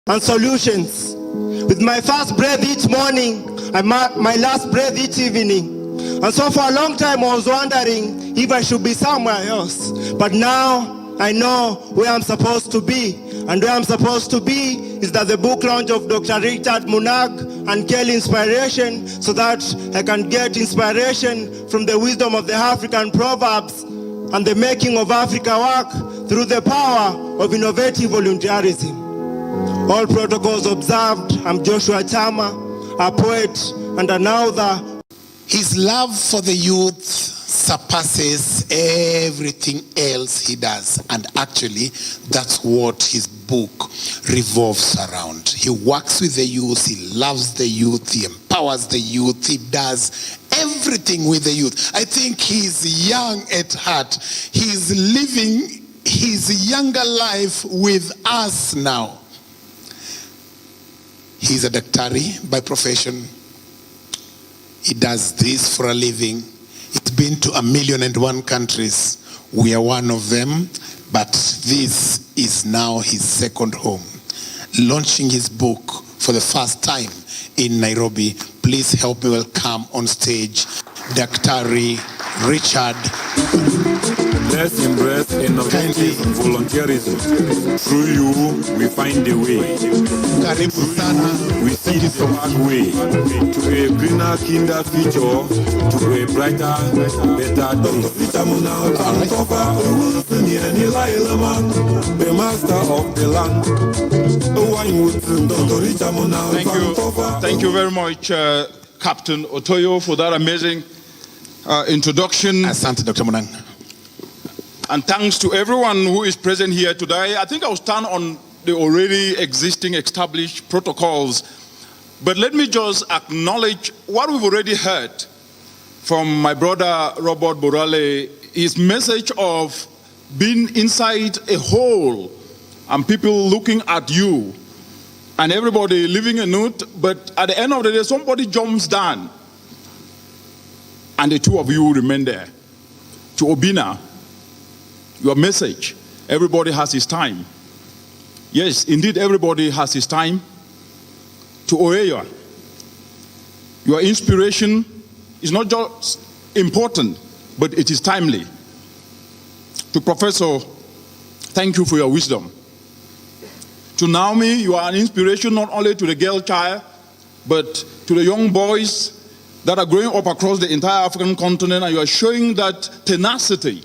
and solutions. With my first breath each morning and my last breath each evening. And so for a long time I was wondering if I should be somewhere else. But now I know where I'm supposed to be. And where I'm supposed to be is at the book launch of Dr. Richard Munang and Kelly Inspiration, so that I can get inspiration from the wisdom of the African proverbs and the making of Africa work through the power of innovative volunteerism. All protocols observed. I'm Joshua Chama, a poet and an author. His love for the youth surpasses everything else he does. And actually, that's what his book revolves around. He works with the youth, he loves the youth, he empowers the youth, he does everything with the youth. I think he's young at heart. He's living his younger life with us now. He's a daktari by profession. He does this for a living. It's been to 1,001 countries. We are one of them, but this is now his second home. Launching his book for the first time in Nairobi. Please help me welcome on stage Daktari Richard. Let's embrace innovative volunteerism. Through you, we find a way. Karibu sana. We see the pathway to a greener, kinder future, to a brighter, better day. The master of the land. Thank you very much, Captain Otoyo, for that amazing introduction. Asante, Dr. Munang. And thanks to everyone who is present here today. I think I'll stand on the already existing established protocols. But let me just acknowledge what we've already heard from my brother Robert Borale, his message of being inside a hole and people looking at you and everybody leaving a note, but at the end of the day, somebody jumps down and the two of you remain there. To Obina, your message, everybody has his time. Yes, indeed, everybody has his time. To Oeya, your inspiration is not just important, but it is timely. To Professor, thank you for your wisdom. To Naomi, you are an inspiration not only to the girl child, but to the young boys that are growing up across the entire African continent, and you are showing that tenacity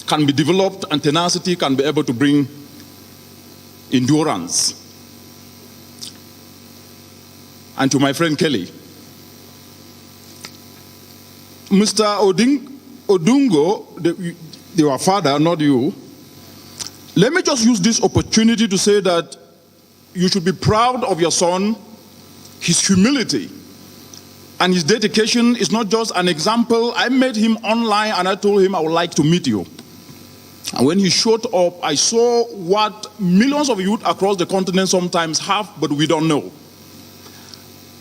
can be developed and tenacity can be able to bring endurance. And to my friend Kelly, Mr. Odungo, your father, not you, let me just use this opportunity to say that you should be proud of your son. His humility and his dedication is not just an example. I met him online and I told him I would like to meet you. And when he showed up, I saw what millions of youth across the continent sometimes have, but we don't know.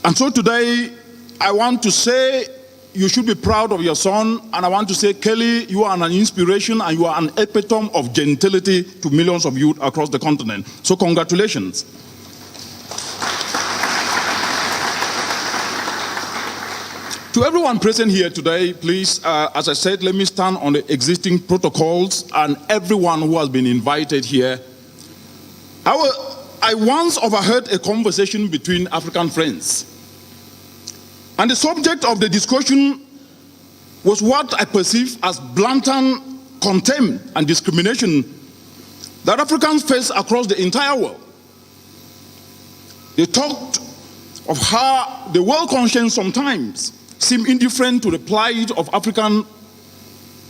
And so today, I want to say you should be proud of your son, and I want to say, Kelly, you are an inspiration and you are an epitome of gentility to millions of youth across the continent. So congratulations. To everyone present here today, please, as I said, let me stand on the existing protocols and everyone who has been invited here. I once overheard a conversation between African friends. And the subject of the discussion was what I perceive as blatant contempt and discrimination that Africans face across the entire world. They talked of how the world conscience sometimes seem indifferent to the plight of African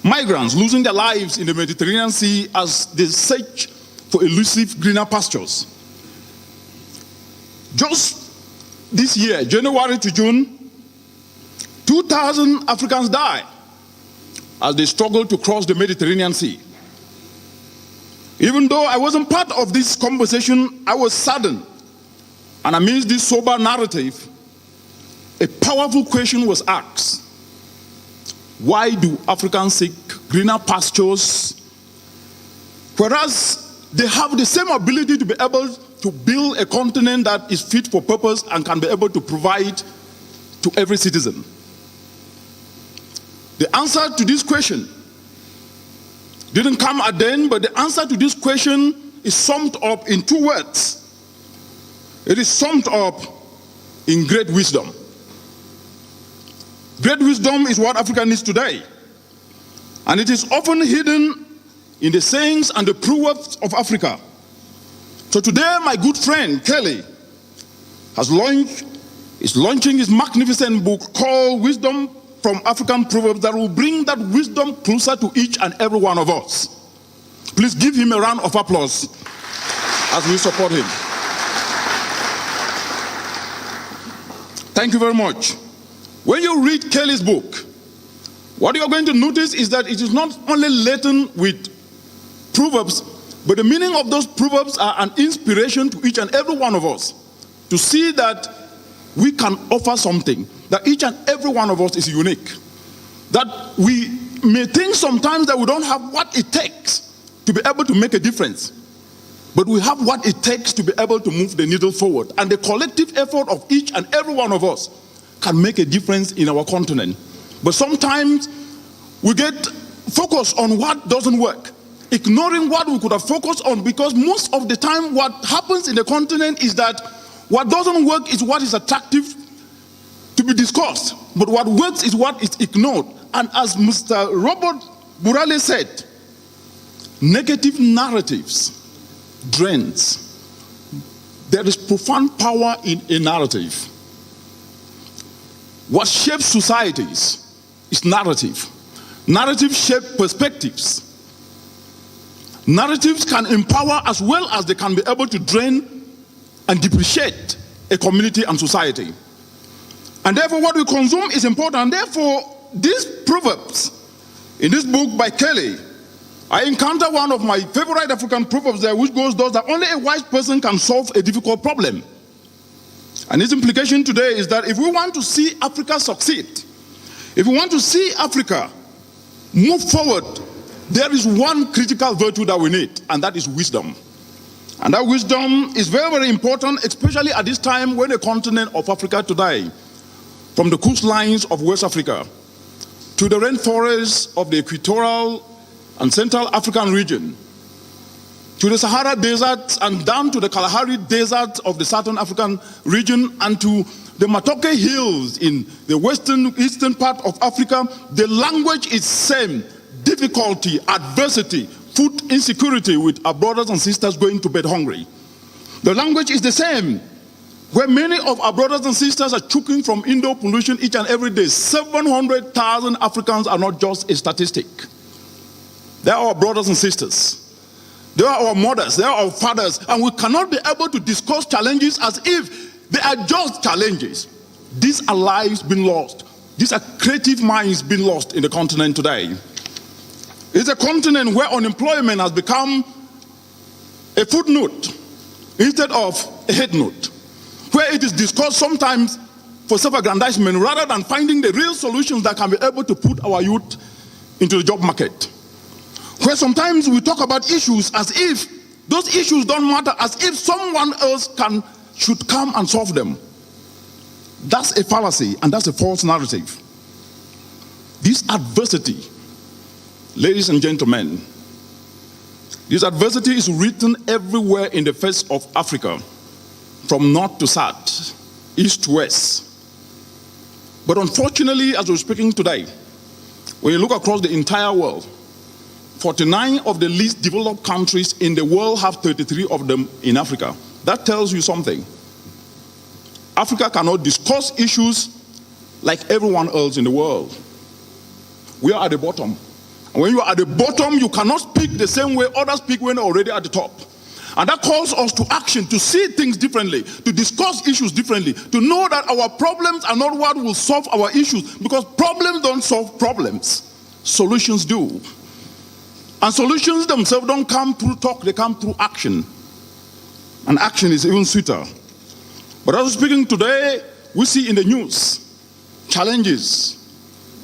migrants losing their lives in the Mediterranean Sea as they search for elusive greener pastures. Just this year, January to June, 2,000 Africans died as they struggled to cross the Mediterranean Sea. Even though I wasn't part of this conversation, I was saddened. And amidst this sober narrative, a powerful question was asked. Why do Africans seek greener pastures, whereas they have the same ability to be able to build a continent that is fit for purpose and can be able to provide to every citizen? The answer to this question didn't come at the end, but the answer to this question is summed up in 2 words. It is summed up in great wisdom. Great wisdom is what Africa needs today. And it is often hidden in the sayings and the proverbs of Africa. So today, my good friend Kelly is launching his magnificent book called Wisdom from African Proverbs that will bring that wisdom closer to each and every one of us. Please give him a round of applause as we support him. Thank you very much. When you read Kelly's book, what you're going to notice is that it is not only laden with proverbs, but the meaning of those proverbs are an inspiration to each and every one of us to see that we can offer something, that each and every one of us is unique. That we may think sometimes that we don't have what it takes to be able to make a difference, but we have what it takes to be able to move the needle forward. And the collective effort of each and every one of us can make a difference in our continent. But sometimes we get focused on what doesn't work, ignoring what we could have focused on, because most of the time what happens in the continent is that what doesn't work is what is attractive to be discussed, but what works is what is ignored. And as Mr. Robert Burale said, negative narratives drains. There is profound power in a narrative. What shapes societies is narrative. Narratives shape perspectives. Narratives can empower as well as they can be able to drain and depreciate a community and society. And therefore what we consume is important. And therefore these proverbs in this book by Kelly, I encounter one of my favorite African proverbs there, which goes thus, that only a wise person can solve a difficult problem. And its implication today is that if we want to see Africa succeed, if we want to see Africa move forward, there is one critical virtue that we need, and that is wisdom. And that wisdom is very, very important, especially at this time when the continent of Africa today, from the coastlines of West Africa to the rainforests of the equatorial and Central African region, to the Sahara Desert and down to the Kalahari Desert of the Southern African region, and to the Matoke Hills in the eastern part of Africa, the language is same: difficulty, adversity, food insecurity, with our brothers and sisters going to bed hungry. The language is the same, where many of our brothers and sisters are choking from indoor pollution each and every day. 700,000 Africans are not just a statistic. They are our brothers and sisters. They are our mothers, they are our fathers, and we cannot be able to discuss challenges as if they are just challenges. These are lives being lost. These are creative minds being lost in the continent today. It's a continent where unemployment has become a footnote instead of a head note, where it is discussed sometimes for self-aggrandizement rather than finding the real solutions that can be able to put our youth into the job market. Where sometimes we talk about issues as if those issues don't matter, as if someone else should come and solve them. That's a fallacy, and that's a false narrative. This adversity, ladies and gentlemen, this adversity is written everywhere in the face of Africa, from north to south, east to west. But unfortunately, as we're speaking today, when you look across the entire world, 49 of the least developed countries in the world have 33 of them in Africa. That tells you something. Africa cannot discuss issues like everyone else in the world. We are at the bottom. And when you are at the bottom, you cannot speak the same way others speak when they're already at the top. And that calls us to action, to see things differently, to discuss issues differently, to know that our problems are not what will solve our issues, because problems don't solve problems. Solutions do. And solutions themselves don't come through talk, they come through action. And action is even sweeter. But as we're speaking today, we see in the news challenges.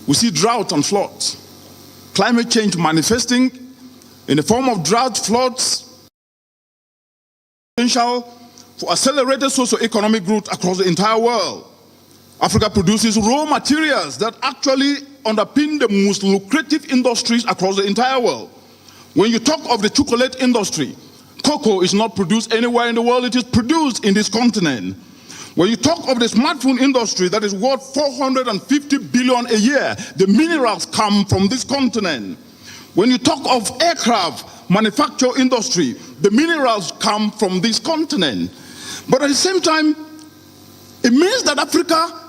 We see drought and floods. Climate change manifesting in the form of drought, floods, potential for accelerated socio-economic growth across the entire world. Africa produces raw materials that actually underpin the most lucrative industries across the entire world. When you talk of the chocolate industry, cocoa is not produced anywhere in the world, it is produced in this continent. When you talk of the smartphone industry that is worth 450 billion a year, the minerals come from this continent. When you talk of aircraft manufacture industry, the minerals come from this continent. But at the same time, it means that Africa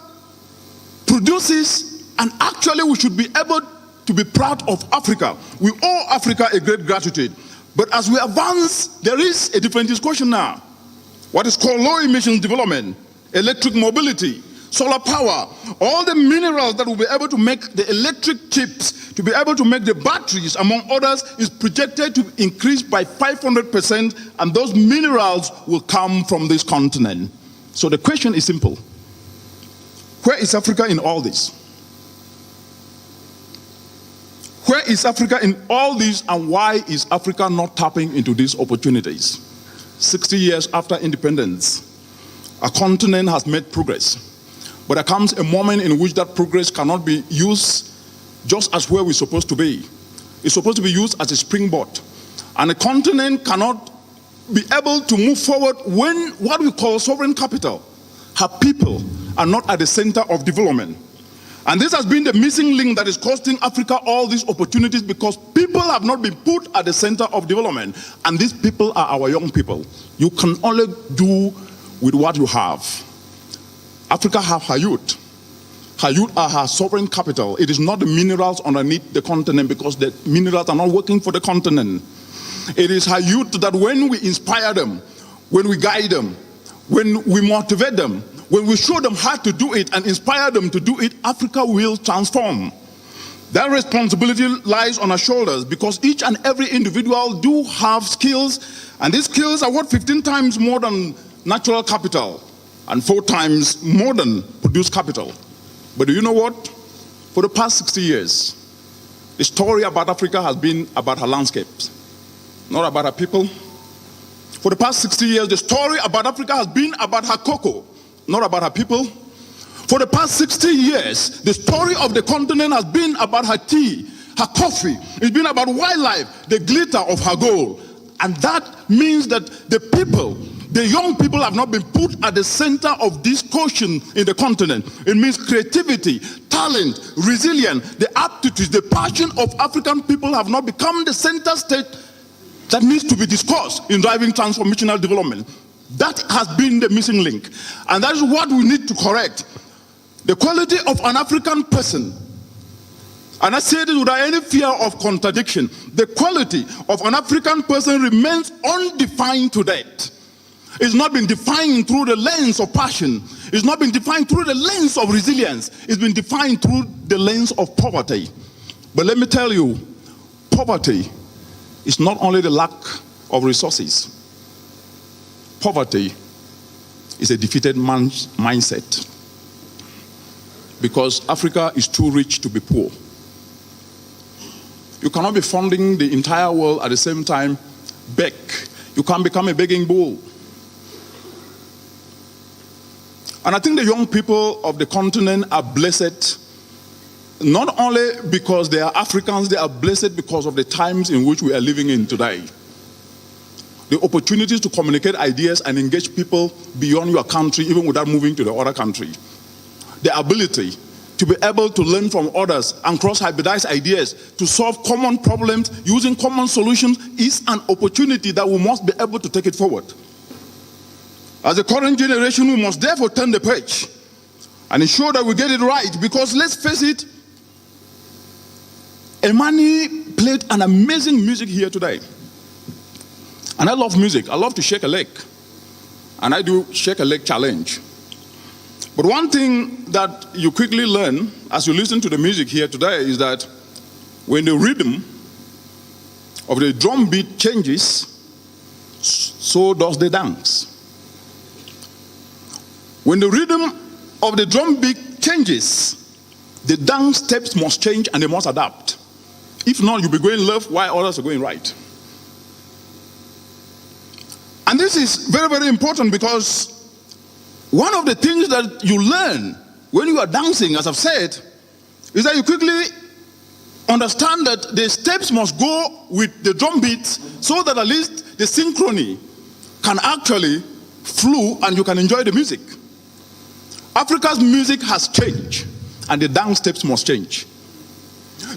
produces, and actually we should be able to be proud of Africa. We owe Africa a great gratitude. But as we advance, there is a different discussion now. What is called low emissions development, electric mobility, solar power, all the minerals that will be able to make the electric chips, to be able to make the batteries, among others, is projected to increase by 500%, and those minerals will come from this continent. So the question is simple. Where is Africa in all this? Where is Africa in all this, and why is Africa not tapping into these opportunities? 60 years after independence, a continent has made progress. But there comes a moment in which that progress cannot be used just as where we're supposed to be. It's supposed to be used as a springboard. And a continent cannot be able to move forward when what we call sovereign capital, her people are not at the center of development. And this has been the missing link that is costing Africa all these opportunities, because people have not been put at the center of development. And these people are our young people. You can only do with what you have. Africa have her youth. Her youth are her sovereign capital. It is not the minerals underneath the continent, because the minerals are not working for the continent. It is her youth that when we inspire them, when we guide them, when we motivate them, when we show them how to do it and inspire them to do it, Africa will transform. That responsibility lies on our shoulders, because each and every individual do have skills, and these skills are worth 15 times more than natural capital and 4 times more than produced capital. But do you know what? For the past 60 years, the story about Africa has been about her landscapes, not about her people. For the past 60 years, the story about Africa has been about her cocoa, not about her people. For the past 60 years, the story of the continent has been about her tea, her coffee. It's been about wildlife, the glitter of her gold. And that means that the people, the young people, have not been put at the center of this quotient in the continent. It means creativity, talent, resilience, the aptitudes, the passion of African people have not become the center stage that needs to be discussed in driving transformational development. That has been the missing link. And that is what we need to correct. The quality of an African person, and I say this without any fear of contradiction, the quality of an African person remains undefined to date. It's not been defined through the lens of passion. It's not been defined through the lens of resilience. It's been defined through the lens of poverty. But let me tell you, poverty is not only the lack of resources. Poverty is a defeated man's mindset, because Africa is too rich to be poor. You cannot be funding the entire world at the same time beg. You can't become a begging bull. And I think the young people of the continent are blessed, not only because they are Africans, they are blessed because of the times in which we are living in today. The opportunities to communicate ideas and engage people beyond your country, even without moving to the other country. The ability to be able to learn from others and cross-hybridize ideas to solve common problems using common solutions is an opportunity that we must be able to take it forward. As a current generation, we must therefore turn the page and ensure that we get it right, because let's face it, Emani played an amazing music here today. And I love music. I love to shake a leg. And I do shake a leg challenge. But one thing that you quickly learn as you listen to the music here today is that when the rhythm of the drum beat changes, so does the dance. When the rhythm of the drum beat changes, the dance steps must change and they must adapt. If not, you'll be going left while others are going right. And this is very, very important, because one of the things that you learn when you are dancing, as I've said, is that you quickly understand that the steps must go with the drum beats, so that at least the synchrony can actually flow and you can enjoy the music. Africa's music has changed, and the dance steps must change.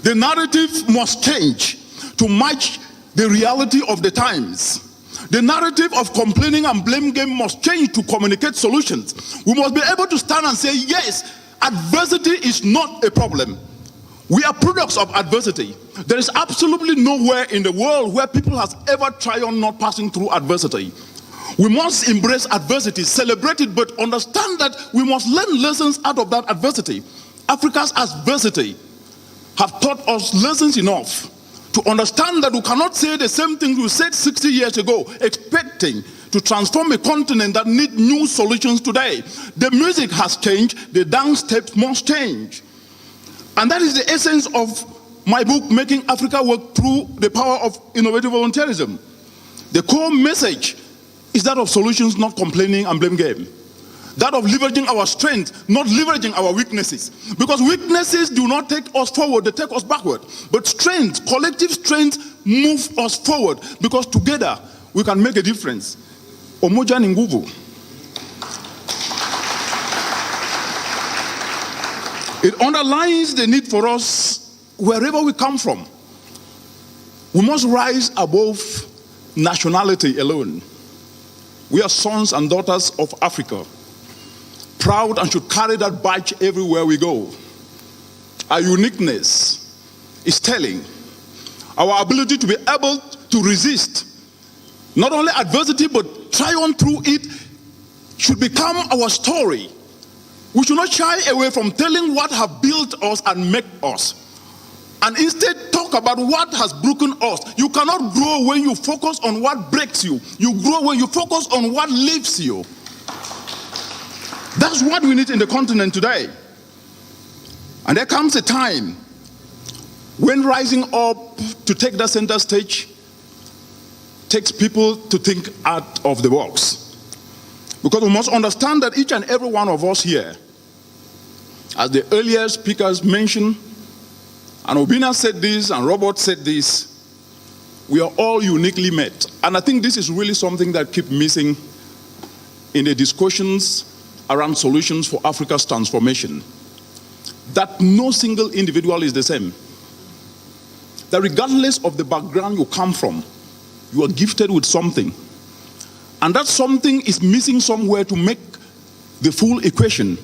The narrative must change to match the reality of the times. The narrative of complaining and blame game must change to communicate solutions. We must be able to stand and say, yes, adversity is not a problem. We are products of adversity. There is absolutely nowhere in the world where people have ever triumphed not passing through adversity. We must embrace adversity, celebrate it, but understand that we must learn lessons out of that adversity. Africa's adversity have taught us lessons enough to understand that we cannot say the same things we said 60 years ago, expecting to transform a continent that needs new solutions today. The music has changed, the dance steps must change. And that is the essence of my book, Making Africa Work Through the Power of Innovative Volunteerism. The core message is that of solutions, not complaining and blame game. That of leveraging our strength, not leveraging our weaknesses. Because weaknesses do not take us forward, they take us backward. But strength, collective strength, move us forward. Because together, we can make a difference. Umoja ni nguvu. It underlines the need for us, wherever we come from, we must rise above nationality alone. We are sons and daughters of Africa, proud and should carry that badge everywhere we go. Our uniqueness is telling. Our ability to be able to resist not only adversity but triumph through it should become our story. We should not shy away from telling what has built us and made us, and instead talk about what has broken us. You cannot grow when you focus on what breaks you. You grow when you focus on what lifts you. That's what we need in the continent today. And there comes a time when rising up to take that center stage takes people to think out of the box. Because we must understand that each and every one of us here, as the earlier speakers mentioned, and Obina said this, and Robert said this, we are all uniquely made. And I think this is really something that keeps missing in the discussions around solutions for Africa's transformation. That no single individual is the same. That regardless of the background you come from, you are gifted with something. And that something is missing somewhere to make the full equation.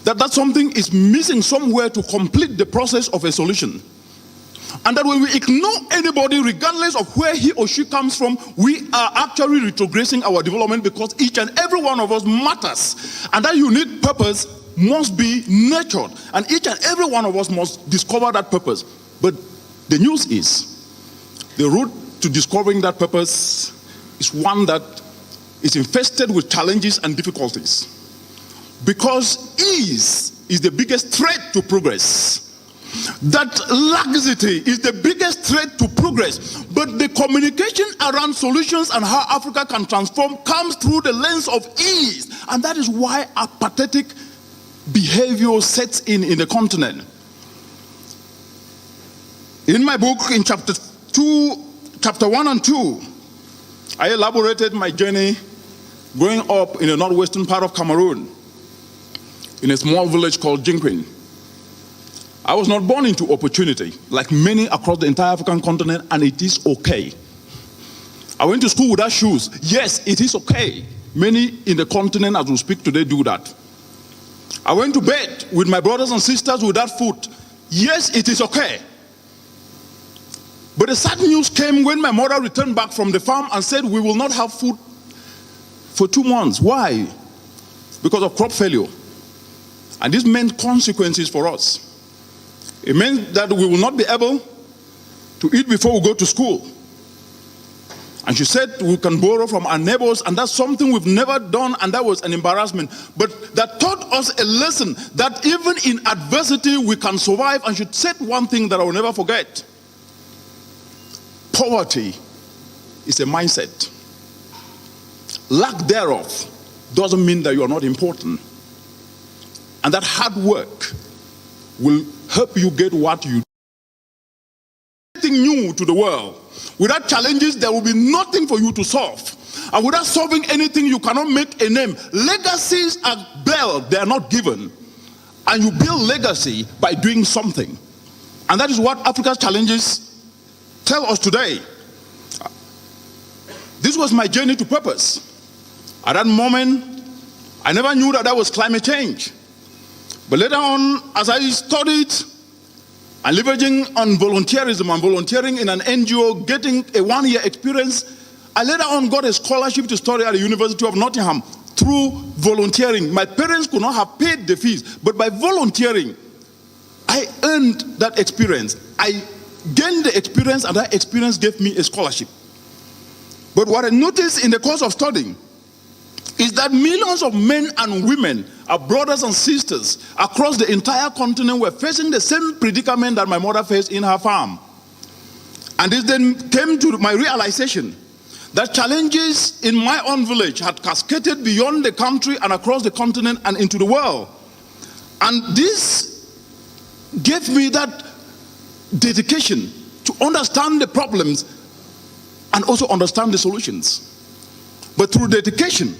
That something is missing somewhere to complete the process of a solution. And that when we ignore anybody, regardless of where he or she comes from, we are actually retrogressing our development, because each and every one of us matters. And that unique purpose must be nurtured. And each and every one of us must discover that purpose. But the news is, the route to discovering that purpose is one that is infested with challenges and difficulties. Because ease is the biggest threat to progress. That laxity is the biggest threat to progress. But the communication around solutions and how Africa can transform comes through the lens of ease. And that is why apathetic behavior sets in the continent. In my book, in chapter 1 and 2, I elaborated my journey growing up in the northwestern part of Cameroon, in a small village called Jinquin. I was not born into opportunity, like many across the entire African continent, and it is okay. I went to school without shoes. Yes, it is okay. Many in the continent as we speak today do that. I went to bed with my brothers and sisters without food. Yes, it is okay. But the sad news came when my mother returned back from the farm and said, we will not have food for 2 months. Why? Because of crop failure. And this meant consequences for us. It meant that we will not be able to eat before we go to school. And she said we can borrow from our neighbors, and that's something we've never done, and that was an embarrassment. But that taught us a lesson that even in adversity we can survive. And she said one thing that I will never forget. Poverty is a mindset. lack thereof doesn't mean that you are not important. And that hard work will help you get what you do. Anything new to the world. Without challenges, there will be nothing for you to solve. And without solving anything, you cannot make a name. Legacies are built, they are not given. And you build legacy by doing something. And that is what Africa's challenges tell us today. This was my journey to purpose. At that moment, I never knew that was climate change. But later on, as I studied and leveraging on volunteerism and volunteering in an NGO, getting a 1-year experience, I later on got a scholarship to study at the University of Nottingham through volunteering. My parents could not have paid the fees, but by volunteering, I earned that experience. I gained the experience, and that experience gave me a scholarship. But what I noticed in the course of studying is that millions of men and women, our brothers and sisters across the entire continent, were facing the same predicament that my mother faced in her farm. And this then came to my realization that challenges in my own village had cascaded beyond the country and across the continent and into the world. And this gave me that dedication to understand the problems and also understand the solutions. But through dedication,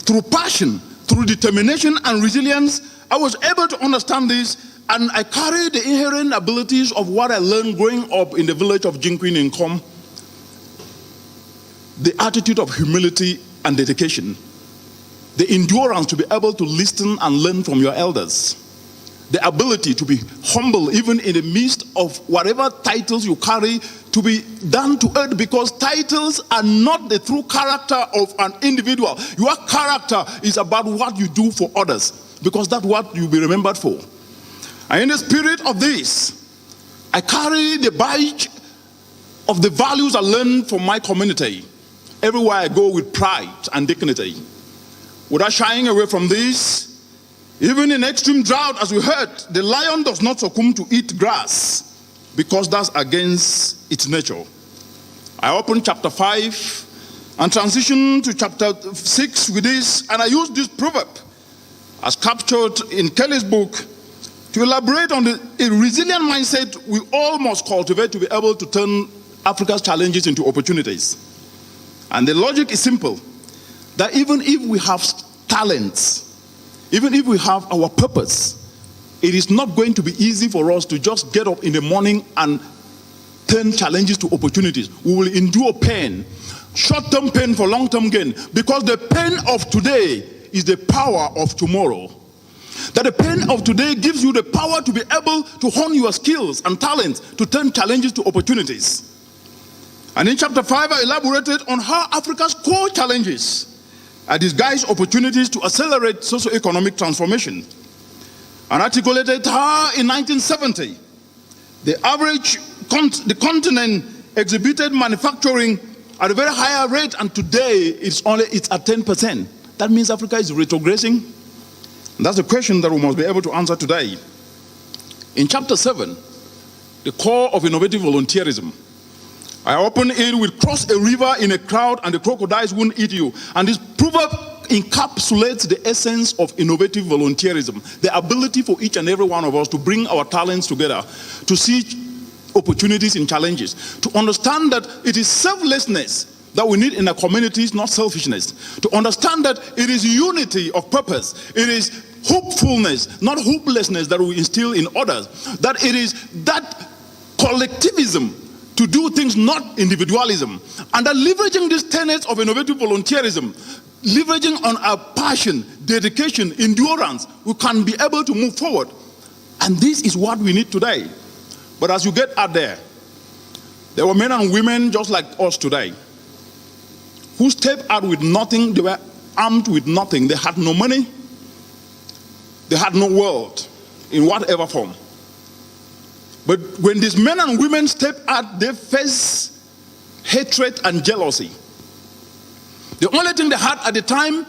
through passion, through determination and resilience, I was able to understand this, and I carry the inherent abilities of what I learned growing up in the village of Jinkwin in Kom. The attitude of humility and dedication, the endurance to be able to listen and learn from your elders, the ability to be humble even in the midst of whatever titles you carry, to be down to earth, because titles are not the true character of an individual. Your character is about what you do for others, because that's what you'll be remembered for. And in the spirit of this, I carry the badge of the values I learned from my community. Everywhere I go with pride and dignity. Without shying away from this, even in extreme drought, as we heard, the lion does not succumb to eat grass, because that's against its nature. I open chapter 5 and transition to chapter 6 with this, and I use this proverb as captured in Kelly's book to elaborate on a resilient mindset we all must cultivate to be able to turn Africa's challenges into opportunities. And the logic is simple, that even if we have talents, even if we have our purpose, it is not going to be easy for us to just get up in the morning and turn challenges to opportunities. We will endure pain, short-term pain for long-term gain, because the pain of today is the power of tomorrow. That the pain of today gives you the power to be able to hone your skills and talents to turn challenges to opportunities. And in chapter 5, I elaborated on how Africa's core challenges are disguised opportunities to accelerate socioeconomic transformation. And articulated how in 1970, the continent exhibited manufacturing at a very higher rate, and today it's at 10%. That means Africa is retrogressing. And that's the question that we must be able to answer today. In chapter 7, the core of innovative volunteerism, I open it with cross a river in a crowd and the crocodiles won't eat you. And this proverb encapsulates the essence of innovative volunteerism, the ability for each and every one of us to bring our talents together, to see opportunities in challenges, to understand that it is selflessness that we need in our communities, not selfishness, to understand that it is unity of purpose, it is hopefulness, not hopelessness, that we instill in others, that it is that collectivism to do things, not individualism, and that leveraging these tenets of innovative volunteerism, leveraging on our passion, dedication, endurance, we can be able to move forward. And this is what we need today. But as you get out there were men and women just like us today who stepped out with nothing. They were armed with nothing. They had no money. They had no world in whatever form. But when these men and women step out, they face hatred and jealousy. The only thing they had at the time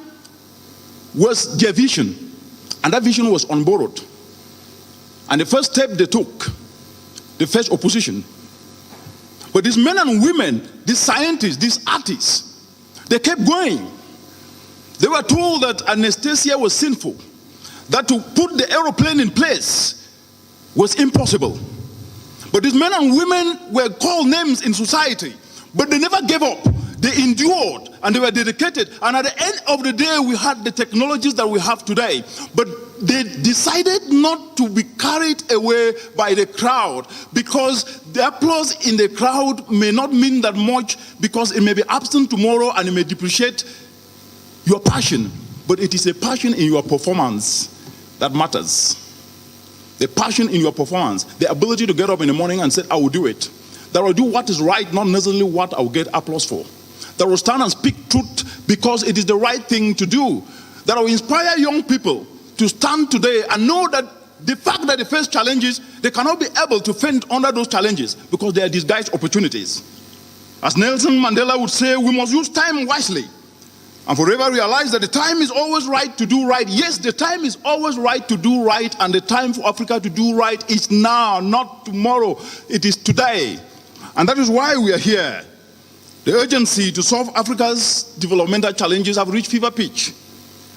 was their vision, and that vision was unborrowed. And the first step they took, they faced opposition. But these men and women, these scientists, these artists, they kept going. They were told that anesthesia was sinful, that to put the aeroplane in place was impossible. But these men and women were called names in society, but they never gave up. They endured and they were dedicated. And at the end of the day, we had the technologies that we have today. But they decided not to be carried away by the crowd, because the applause in the crowd may not mean that much, because it may be absent tomorrow and it may depreciate your passion. But it is a passion in your performance that matters. The passion in your performance, the ability to get up in the morning and say, I will do it. That I will do what is right, not necessarily what I will get applause for. That I will stand and speak truth because it is the right thing to do. That I will inspire young people to stand today and know that the fact that they face challenges, they cannot be able to fend under those challenges because they are disguised opportunities. As Nelson Mandela would say, we must use time wisely and forever realize that the time is always right to do right. Yes, the time is always right to do right, and the time for Africa to do right is now, not tomorrow. It is today. And that is why we are here. The urgency to solve Africa's developmental challenges have reached fever pitch.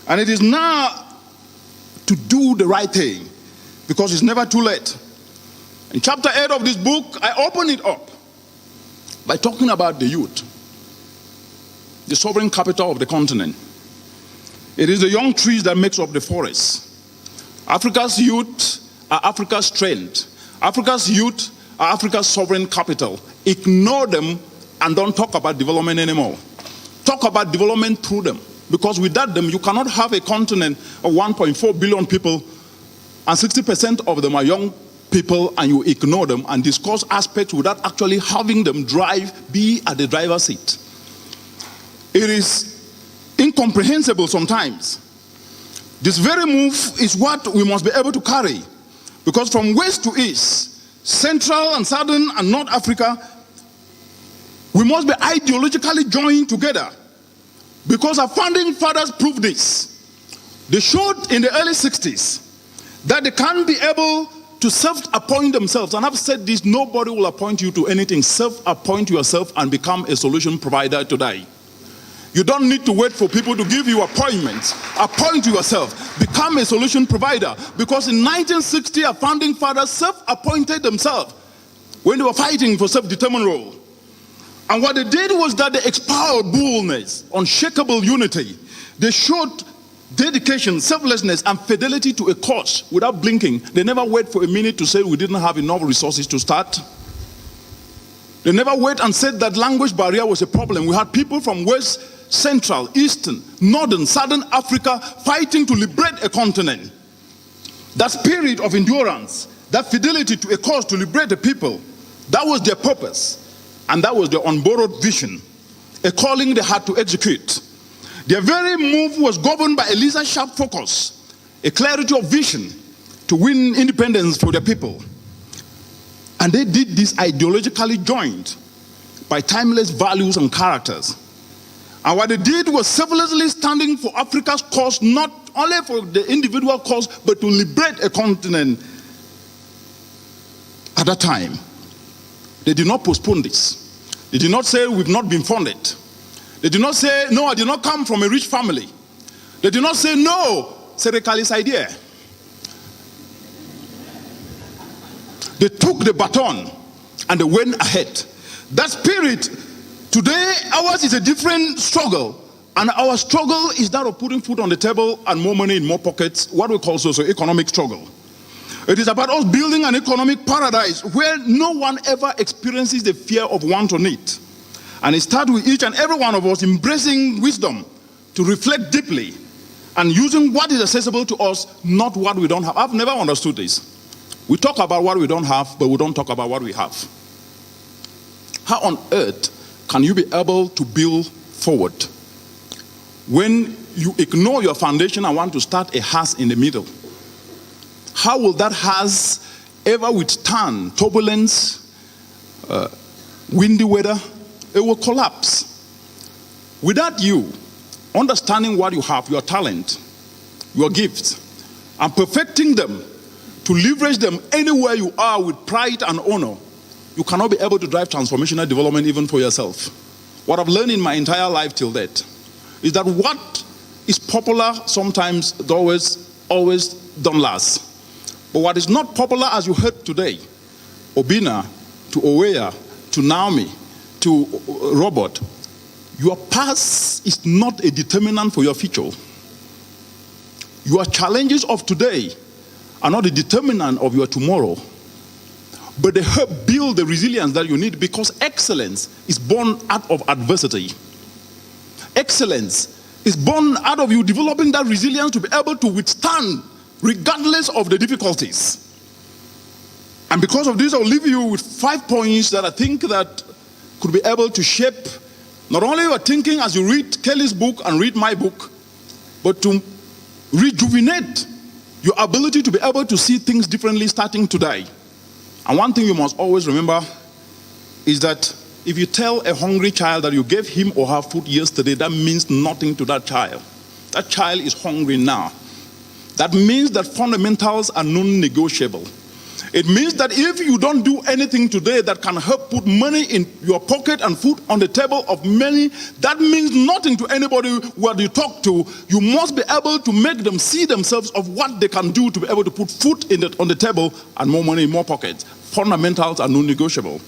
And it is now to do the right thing, because it's never too late. In chapter 8 of this book, I open it up by talking about the youth, the sovereign capital of the continent. It is the young trees that makes up the forest. Africa's youth are Africa's strength. Africa's youth are Africa's sovereign capital. Ignore them and don't talk about development anymore. Talk about development through them. Because without them, you cannot have a continent of 1.4 billion people, and 60% of them are young people, and you ignore them and discuss aspects without actually having them be at the driver's seat. It is incomprehensible sometimes. This very move is what we must be able to carry. Because from west to east, central and southern and North Africa, we must be ideologically joined together, because our founding fathers proved this. They showed in the early 60s that they can't be able to self-appoint themselves. And I've said this, nobody will appoint you to anything. Self-appoint yourself and become a solution provider today. You don't need to wait for people to give you appointments. Appoint yourself. Become a solution provider. Because in 1960, our founding fathers self-appointed themselves when they were fighting for self-determined role. And what they did was that they expounded boldness, unshakable unity. They showed dedication, selflessness, and fidelity to a cause without blinking. They never wait for a minute to say we didn't have enough resources to start. They never wait and said that language barrier was a problem. We had people from West, Central, Eastern, Northern, Southern Africa fighting to liberate a continent. That spirit of endurance, that fidelity to a cause to liberate the people, that was their purpose. And that was their unborrowed vision, a calling they had to execute. Their very move was governed by a laser-sharp focus, a clarity of vision to win independence for their people. And they did this ideologically joined by timeless values and characters. And what they did was selflessly standing for Africa's cause, not only for the individual cause, but to liberate a continent at that time. They did not postpone this. They did not say we've not been funded. They did not say, no, I did not come from a rich family. They did not say, no, Serekali's idea. They took the baton and they went ahead. That spirit, today ours is a different struggle. And our struggle is that of putting food on the table and more money in more pockets, what we call socio-economic struggle. It is about us building an economic paradise where no one ever experiences the fear of want or need. And it starts with each and every one of us embracing wisdom to reflect deeply and using what is accessible to us, not what we don't have. I've never understood this. We talk about what we don't have, but we don't talk about what we have. How on earth can you be able to build forward when you ignore your foundation and want to start a house in the middle? How will that house ever withstand turbulence, windy weather? It will collapse. Without you understanding what you have, your talent, your gifts, and perfecting them to leverage them anywhere you are with pride and honor, you cannot be able to drive transformational development even for yourself. What I've learned in my entire life till date is that what is popular sometimes, always don't last. But what is not popular, as you heard today, Obina, to Oweya, to Naomi, to Robert, your past is not a determinant for your future. Your challenges of today are not a determinant of your tomorrow, but they help build the resilience that you need, because excellence is born out of adversity. Excellence is born out of you developing that resilience to be able to withstand regardless of the difficulties. And because of this, I'll leave you with 5 points that I think that could be able to shape not only your thinking as you read Kelly's book and read my book, but to rejuvenate your ability to be able to see things differently starting today. And one thing you must always remember is that if you tell a hungry child that you gave him or her food yesterday, that means nothing to that child. That child is hungry now. That means that fundamentals are non-negotiable. It means that if you don't do anything today that can help put money in your pocket and food on the table of many, that means nothing to anybody who you talk to. You must be able to make them see themselves of what they can do to be able to put food on the table and more money in more pockets. Fundamentals are non-negotiable.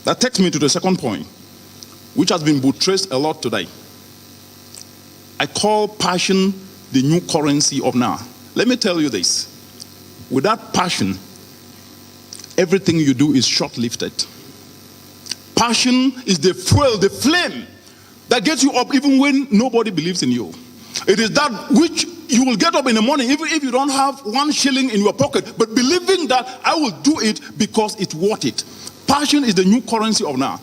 That takes me to the second point, which has been buttressed a lot today. I call passion the new currency of now. Let me tell you this. Without passion, everything you do is short-lived. Passion is the fuel, the flame that gets you up even when nobody believes in you. It is that which you will get up in the morning even if you don't have 1 shilling in your pocket, but believing that I will do it because it's worth it. Passion is the new currency of now.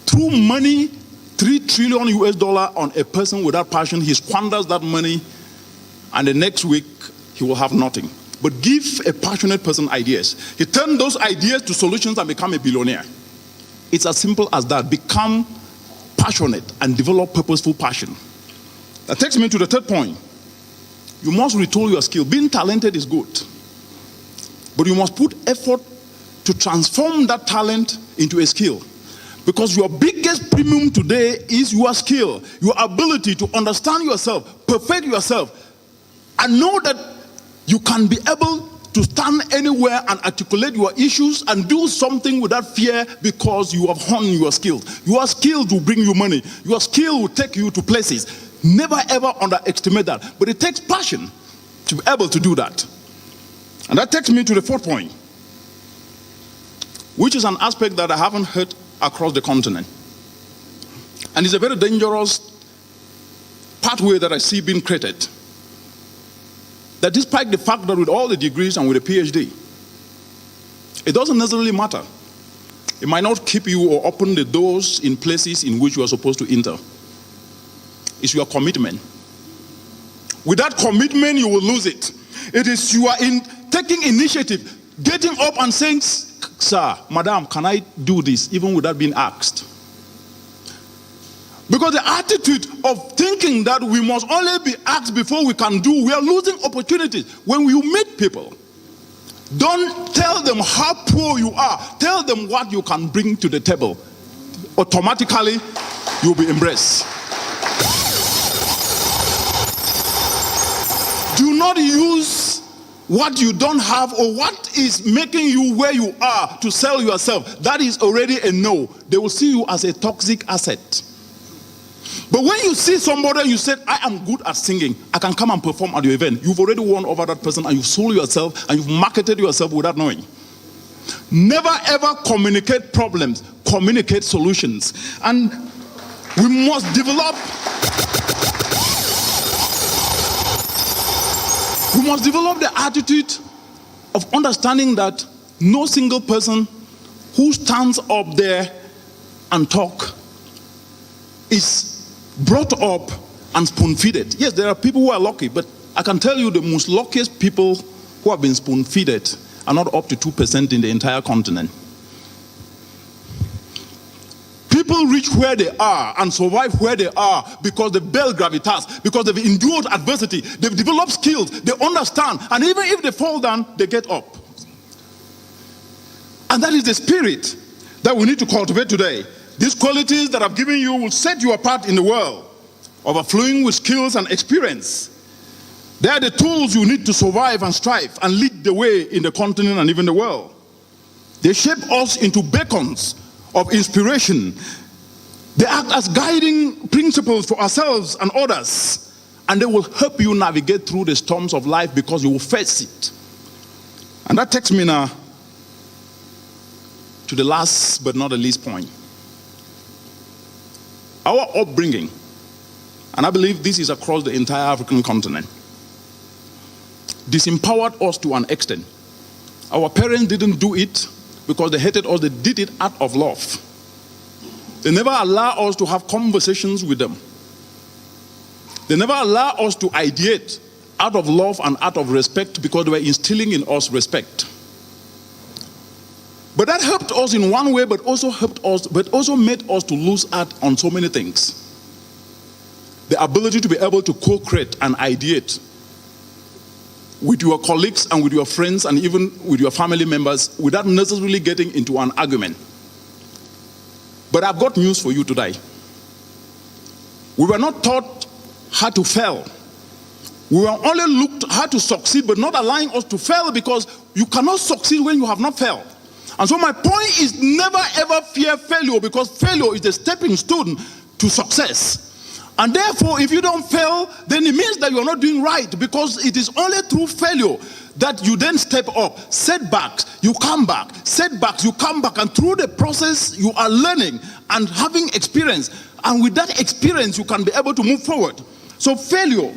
Through money, $3 trillion on a person without passion, he squanders that money, and the next week he will have nothing. But give a passionate person ideas. He turns those ideas to solutions and become a billionaire. It's as simple as that. Become passionate and develop purposeful passion. That takes me to the third point. You must retool your skill. Being talented is good, but you must put effort to transform that talent into a skill. Because your biggest premium today is your skill, your ability to understand yourself, perfect yourself, and know that you can be able to stand anywhere and articulate your issues and do something without fear because you have honed your skills. Your skills will bring you money. Your skill will take you to places. Never ever underestimate that. But it takes passion to be able to do that. And that takes me to the fourth point, which is an aspect that I haven't heard across the continent. And it's a very dangerous pathway that I see being created. That despite the fact that with all the degrees and with a PhD, it doesn't necessarily matter. It might not keep you or open the doors in places in which you are supposed to enter. It's your commitment. Without commitment, you will lose it. It is you are in taking initiative, getting up and saying, "Sir, madam, can I do this?" even without being asked. Because the attitude of thinking that we must only be asked before we can do, we are losing opportunities. When you meet people, don't tell them how poor you are. Tell them what you can bring to the table. Automatically, you'll be embraced. Do not use what you don't have or what is making you where you are to sell yourself. That is already a no. They will see you as a toxic asset. But when you see somebody and you say, "I am good at singing, I can come and perform at your event," you've already won over that person and you've sold yourself and you've marketed yourself without knowing. Never ever communicate problems, communicate solutions. And we must develop the attitude of understanding that no single person who stands up there and talk is brought up and spoon-feeded. Yes, there are people who are lucky, but I can tell you the most luckiest people who have been spoon-feeded are not up to 2% in the entire continent. People reach where they are and survive where they are because they build gravitas, because they've endured adversity, they've developed skills, they understand, and even if they fall down, they get up. And that is the spirit that we need to cultivate today. These qualities that I've given you will set you apart in the world. overflowing with skills and experience. They are the tools you need to survive and strive and lead the way in the continent and even the world. They shape us into beacons of inspiration. They act as guiding principles for ourselves and others. And they will help you navigate through the storms of life because you will face it. And that takes me now to the last but not the least point. Our upbringing, and I believe this is across the entire African continent, disempowered us to an extent. Our parents didn't do it because they hated us, they did it out of love. They never allowed us to have conversations with them. They never allowed us to ideate out of love and out of respect because they were instilling in us respect. But that helped us in one way, but also made us to lose out on so many things. The ability to be able to co-create and ideate with your colleagues and with your friends and even with your family members without necessarily getting into an argument. But I've got news for you today. We were not taught how to fail. We were only looked how to succeed, but not allowing us to fail, because you cannot succeed when you have not failed. And so my point is, never ever fear failure, because failure is the stepping stone to success. And therefore, if you don't fail, then it means that you're not doing right, because it is only through failure that you then step up. Setbacks, you come back. Setbacks, you come back. And through the process, you are learning and having experience. And with that experience, you can be able to move forward. So failure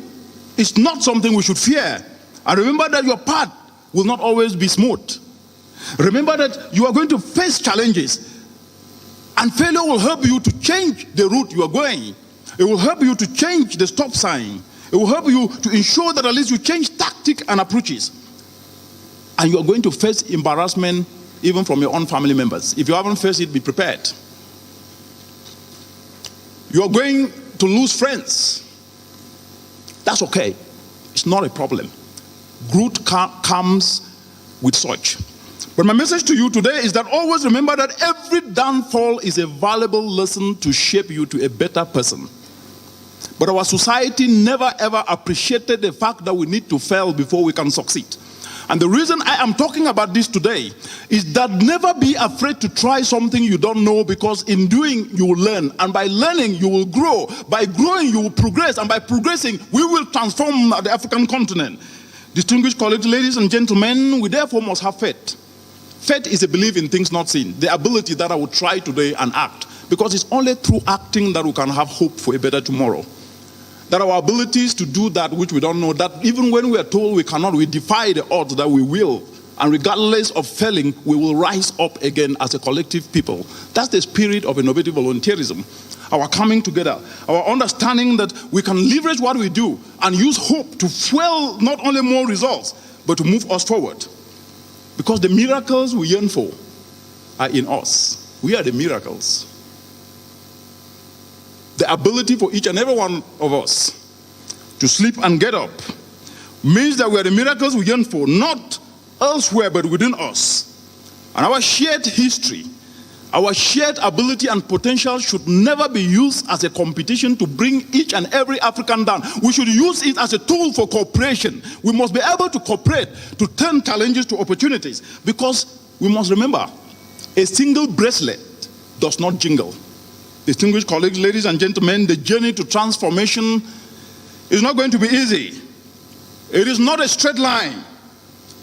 is not something we should fear. And remember that your path will not always be smooth. Remember that you are going to face challenges. And failure will help you to change the route you are going. It will help you to change the stop sign. It will help you to ensure that at least you change tactic and approaches. And you are going to face embarrassment even from your own family members. If you haven't faced it, be prepared. You are going to lose friends. That's okay. It's not a problem. Growth comes with such. But my message to you today is that always remember that every downfall is a valuable lesson to shape you to a better person. But our society never ever appreciated the fact that we need to fail before we can succeed. And the reason I am talking about this today is that never be afraid to try something you don't know, because in doing you will learn, and by learning you will grow. By growing you will progress, and by progressing we will transform the African continent. Distinguished colleagues, ladies and gentlemen, we therefore must have faith. Faith is a belief in things not seen, the ability that I will try today and act, because it's only through acting that we can have hope for a better tomorrow. That our abilities to do that which we don't know, that even when we are told we cannot, we defy the odds that we will. And regardless of failing, we will rise up again as a collective people. That's the spirit of innovative volunteerism. Our coming together, our understanding that we can leverage what we do and use hope to fuel not only more results, but to move us forward. Because the miracles we yearn for are in us. We are the miracles. The ability for each and every one of us to sleep and get up means that we are the miracles we yearn for, not elsewhere but within us. And our shared history, our shared ability and potential should never be used as a competition to bring each and every African down. We should use it as a tool for cooperation. We must be able to cooperate, to turn challenges to opportunities, because we must remember, a single bracelet does not jingle. Distinguished colleagues, ladies and gentlemen, the journey to transformation is not going to be easy. It is not a straight line.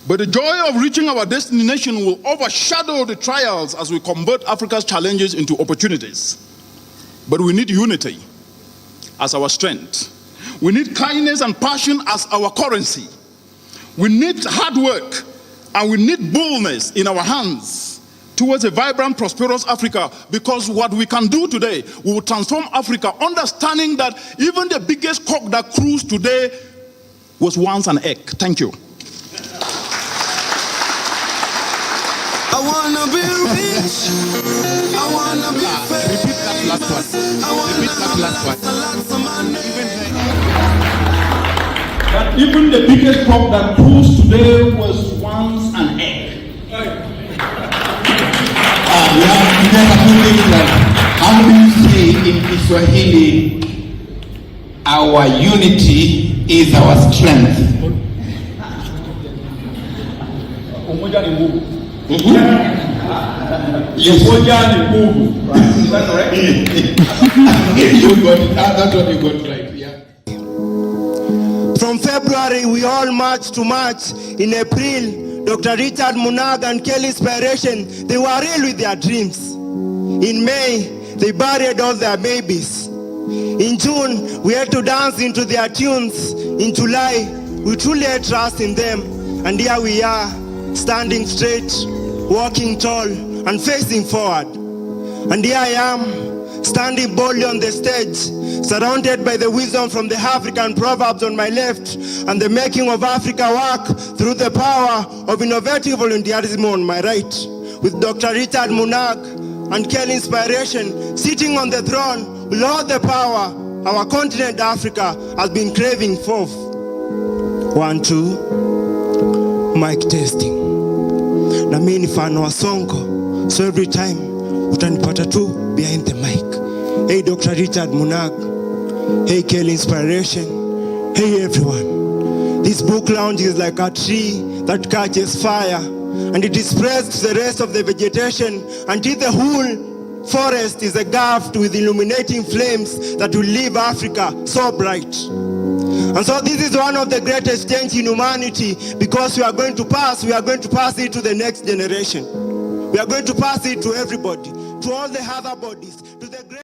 But the joy of reaching our destination will overshadow the trials as we convert Africa's challenges into opportunities. But we need unity as our strength. We need kindness and passion as our currency. We need hard work, and we need boldness in our hands towards a vibrant, prosperous Africa, because what we can do today, we will transform Africa, understanding that even the biggest cock that crews today was once an egg. Thank you. I wanna be rich. I wanna be famous. Repeat that last one. Repeat that last one. That even the biggest cock that crews today was once an egg. We have a few things like, how do you say in Kiswahili, our unity is our strength. Umoja ni nguvu. Yes. Umoja ni nguvu. Is that correct? You got it. That's what you got right. Yeah. From February, we all marched to March. In April, Dr. Richard Munang and Kelly Inspiration, they were real with their dreams. In May, they buried all their babies. In June, we had to dance into their tunes. In July, we truly had trust in them. And here we are, standing straight, walking tall, and facing forward. And here I am, standing boldly on the stage, surrounded by the wisdom from the African proverbs on my left, and the making of Africa work through the power of innovative volunteerism on my right, with Dr. Richard Munang and Kelly Inspiration sitting on the throne with all the power our continent Africa has been craving for. 1, 2, mic testing. Na mimi ni fan wa Sonko, so every time utanipata tu behind the mic. Hey Dr. Richard Munang, hey Kelly Inspiration, hey everyone. This book lounge is like a tree that catches fire, and it is spread to the rest of the vegetation until the whole forest is engulfed with illuminating flames that will leave Africa so bright. And so this is one of the greatest change in humanity, because we are going to pass it to the next generation. We are going to pass it to everybody, to all the other bodies.